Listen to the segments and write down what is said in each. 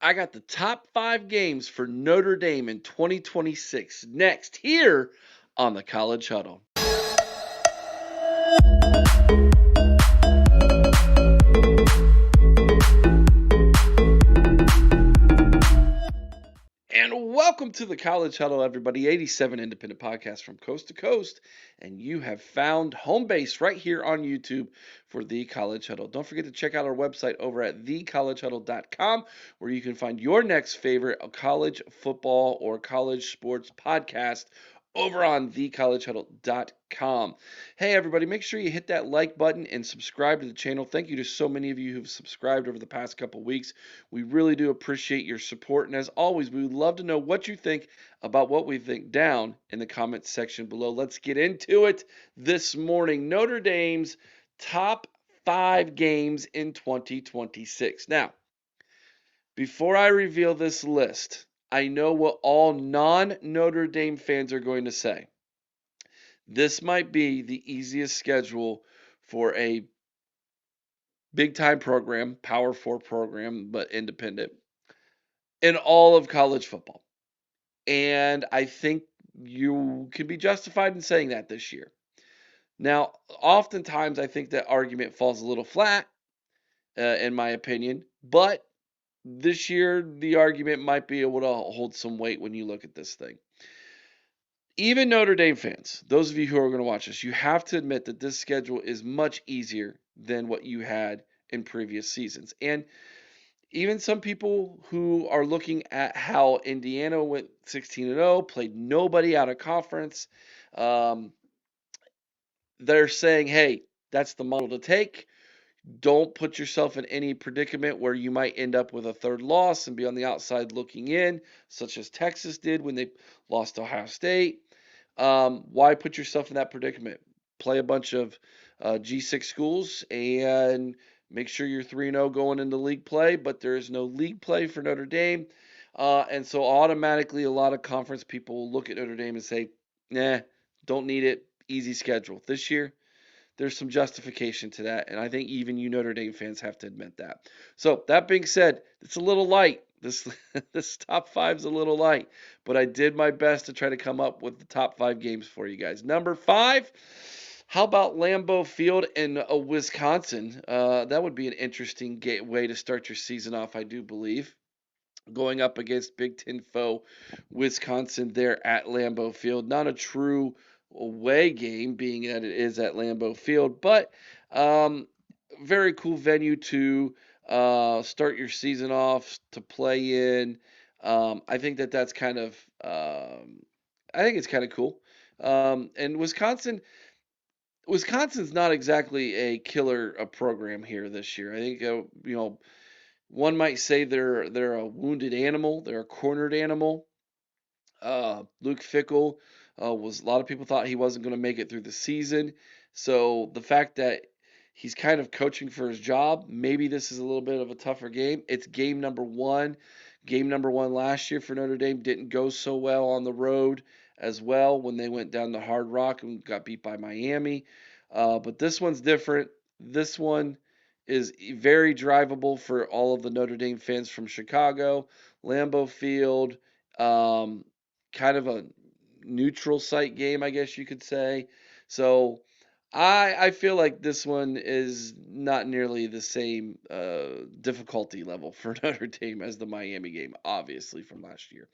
I got the top 5 games for Notre Dame in 2026 next here on the College Huddle. And welcome to the College Huddle, everybody. 87 independent podcasts from coast to coast. And you have found home base right here on YouTube for the College Huddle. Don't forget to check out our website over at thecollegehuddle.com, where you can find your next favorite college football or college sports podcast over on thecollegehuddle.com. Hey, everybody, make sure you hit that like button and subscribe to the channel. Thank you to so many of you who've subscribed over the past couple weeks. We really do appreciate your support. And as always, we would love to know what you think about what we think down in the comments section below. Let's get into it this morning. Notre Dame's top 5 games in 2026. Now, before I reveal this list, I know what all non-Notre Dame fans are going to say. This might be the easiest schedule for a big-time program, Power 4 program, but independent, in all of college football. And I think you can be justified in saying that this year. Now, oftentimes I think that argument falls a little flat, in my opinion, but this year the argument might be able to hold some weight when you look at this thing. Even Notre Dame fans, those of you who are going to watch this, you have to admit that this schedule is much easier than what you had in previous seasons. And even some people who are looking at how Indiana went 16-0, played nobody out of conference, they're saying, hey, that's the model to take. Don't put yourself in any predicament where you might end up with a third loss and be on the outside looking in, such as Texas did when they lost to Ohio State. Why put yourself in that predicament? Play a bunch of G6 schools and make sure you're 3-0 going into league play, but there is no league play for Notre Dame. And so automatically a lot of conference people will look at Notre Dame and say, nah, don't need it, easy schedule. This year, there's some justification to that, and I think even you Notre Dame fans have to admit that. So that being said, it's a little light. This this top 5's a little light, but I did my best to try to come up with the top 5 games for you guys. Number 5, how about Lambeau Field in Wisconsin? That would be an interesting way to start your season off, I do believe. Going up against Big Ten foe Wisconsin there at Lambeau Field. Not a true away game, being that it is at Lambeau Field, but very cool venue to start your season off, to play in. I think that's kind of, I think it's kind of cool. And Wisconsin's not exactly a killer program here this year. I think one might say they're a wounded animal. They're a cornered animal. Luke Fickell was a lot of people thought he wasn't going to make it through the season. So the fact that he's kind of coaching for his job, maybe this is a little bit of a tougher game. It's game number 1. Game number 1 last year for Notre Dame didn't go so well on the road as well when they went down to Hard Rock and got beat by Miami. But this one's different. This one is very drivable for all of the Notre Dame fans from Chicago. Lambeau Field, kind of a neutral site game, I guess you could say. So I feel like this one is not nearly the same difficulty level for Notre Dame as the Miami game, obviously, from last year.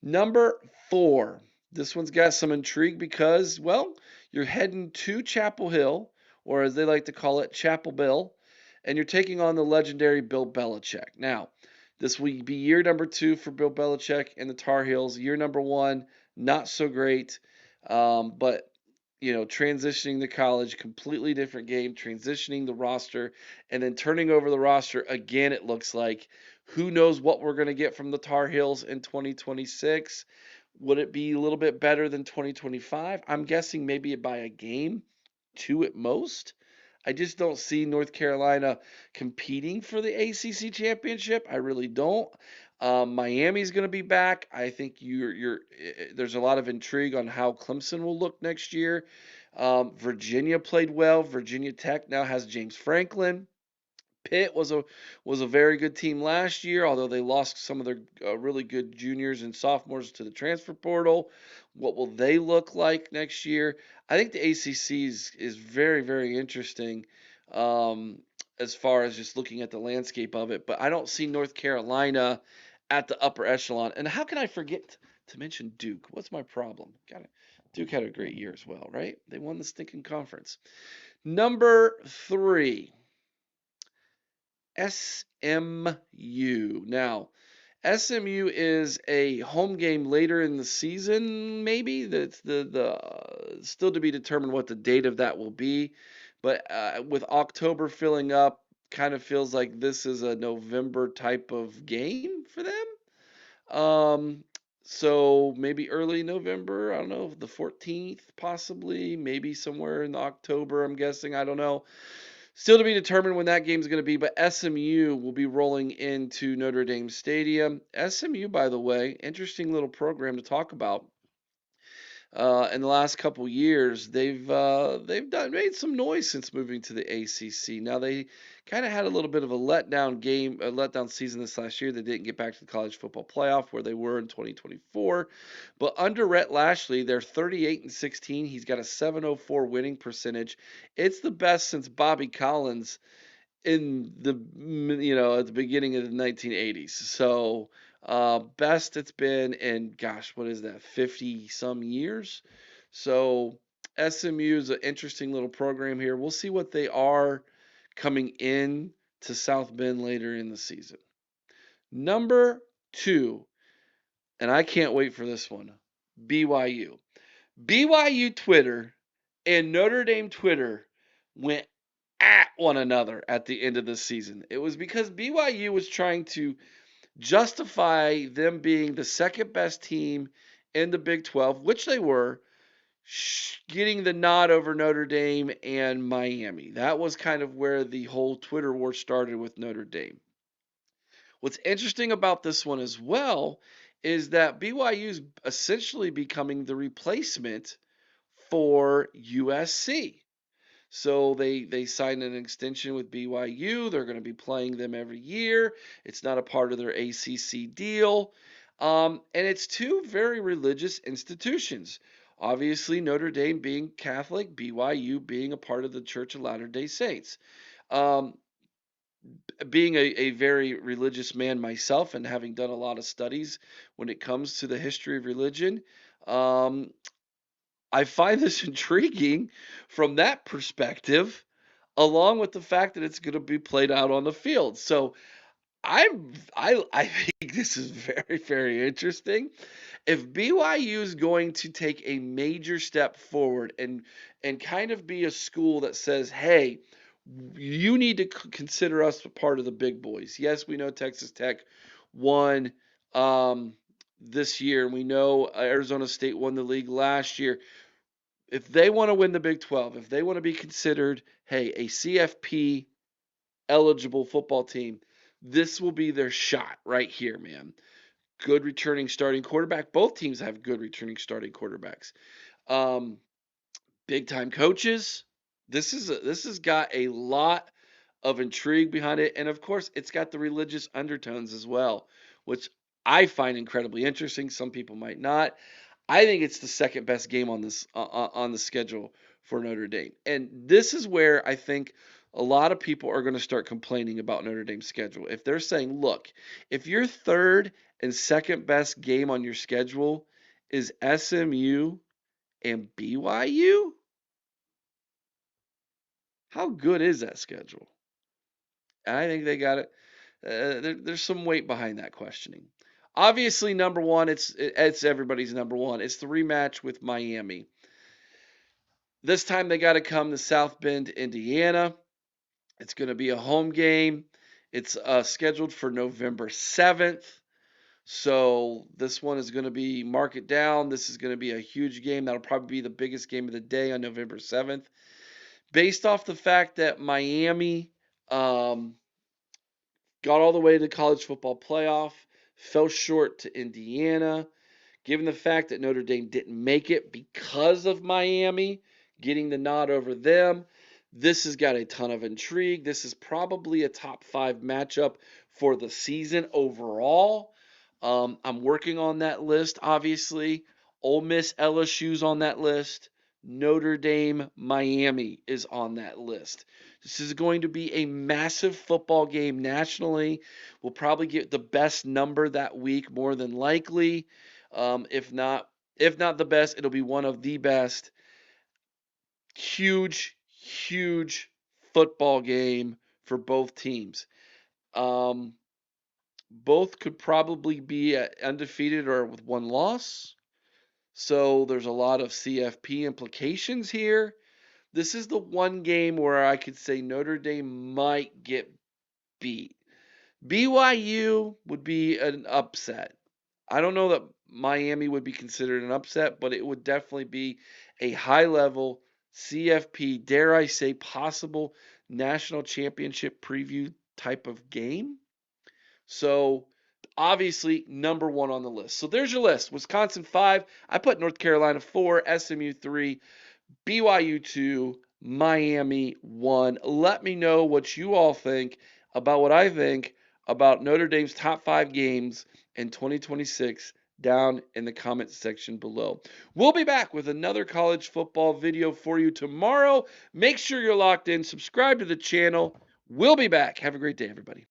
Number 4. This one's got some intrigue because, well, you're heading to Chapel Hill, or as they like to call it, Chapel Bill, and you're taking on the legendary Bill Belichick. Now, this will be year number 2 for Bill Belichick and the Tar Heels. Year number 1, not so great, but transitioning to college, completely different game, transitioning the roster, and then turning over the roster again, it looks like. Who knows what we're going to get from the Tar Heels in 2026? Would it be a little bit better than 2025? I'm guessing maybe by a game, 2 at most. I just don't see North Carolina competing for the ACC championship. I really don't. Miami's going to be back. I think there's a lot of intrigue on how Clemson will look next year. Virginia played well. Virginia Tech now has James Franklin. Pitt was a very good team last year, although they lost some of their really good juniors and sophomores to the transfer portal. What will they look like next year? I think the ACC is very, very interesting um, as far as just looking at the landscape of it. But I don't see North Carolina at the upper echelon. And how can I forget to mention Duke? What's my problem? Got it. Duke had a great year as well, right? They won the stinking conference. Number 3, SMU. Now, SMU is a home game later in the season, maybe. That's the still to be determined what the date of that will be. But with October filling up, kind of feels like this is a November type of game for them. Um, so maybe early November, I don't know, the 14th possibly, maybe somewhere in October, I'm guessing, I don't know. Still to be determined when that game's going to be, but SMU will be rolling into Notre Dame Stadium. SMU, by the way, interesting little program to talk about. In the last couple years, they've made some noise since moving to the ACC. Now they kind of had a little bit of a letdown season this last year. They didn't get back to the college football playoff where they were in 2024. But under Rhett Lashley, they're 38-16. He's got a 704 winning percentage. It's the best since Bobby Collins in the at the beginning of the 1980s. So best it's been in, gosh, what is that, 50 some years? So SMU is an interesting little program here. We'll see what they are coming in to South Bend later in the season. Number 2, and I can't wait for this one, BYU. BYU Twitter and Notre Dame Twitter went at one another at the end of the season. It was because BYU was trying to justify them being the second best team in the Big 12, which they were, getting the nod over Notre Dame and Miami. That was kind of where the whole Twitter war started with Notre Dame. What's interesting about this one as well is that BYU is essentially becoming the replacement for USC. So they signed an extension with BYU. They're going to be playing them every year. It's not a part of their ACC deal. And it's two very religious institutions. Obviously, Notre Dame being Catholic, BYU being a part of the Church of Latter-day Saints. Um, Being a very religious man myself and having done a lot of studies when it comes to the history of religion, um, I find this intriguing from that perspective, along with the fact that it's going to be played out on the field. So I think this is very, very interesting. If BYU is going to take a major step forward and kind of be a school that says, "Hey, you need to consider us a part of the big boys." Yes, we know Texas Tech won this year, and we know Arizona State won the league last year. If they want to win the Big 12, if they want to be considered, hey, a CFP eligible football team, this will be their shot right here, man. Good returning starting quarterback. Both teams have good returning starting quarterbacks. Um, Big time coaches. This has got a lot of intrigue behind it, and of course, it's got the religious undertones as well, which I find incredibly interesting. Some people might not. I think it's the second best game on this on the schedule for Notre Dame, and this is where I think a lot of people are going to start complaining about Notre Dame's schedule. If they're saying, "Look, if your third and second best game on your schedule is SMU and BYU, how good is that schedule?" And I think they got it. There's some weight behind that questioning. Obviously, number one, it's everybody's number one. It's the rematch with Miami. This time they got to come to South Bend, Indiana. It's going to be a home game. It's scheduled for November 7th. So this one is going to be, mark it down. This is going to be a huge game. That'll probably be the biggest game of the day on November 7th. Based off the fact that Miami got all the way to the college football playoff, fell short to Indiana. Given the fact that Notre Dame didn't make it because of Miami getting the nod over them, This has got a ton of intrigue. This is probably a top 5 matchup for the season overall. I'm working on that list, obviously. Ole Miss LSU's on that list. Notre Dame Miami is on that list. This is going to be a massive football game nationally. We'll probably get the best number that week, more than likely. If not, the best, it'll be one of the best. Huge, huge football game for both teams. Um, Both could probably be undefeated or with one loss. So there's a lot of CFP implications here. This is the one game where I could say Notre Dame might get beat. BYU would be an upset. I don't know that Miami would be considered an upset, but it would definitely be a high level CFP, dare I say, possible national championship preview type of game. So obviously number one on the list. So there's your list. Wisconsin 5. I put North Carolina 4, SMU 3, BYU 2, Miami 1. Let me know what you all think about what I think about Notre Dame's top 5 games in 2026 down in the comment section below. We'll be back with another college football video for you tomorrow. Make sure you're locked in, subscribe to the channel. We'll be back. Have a great day, everybody.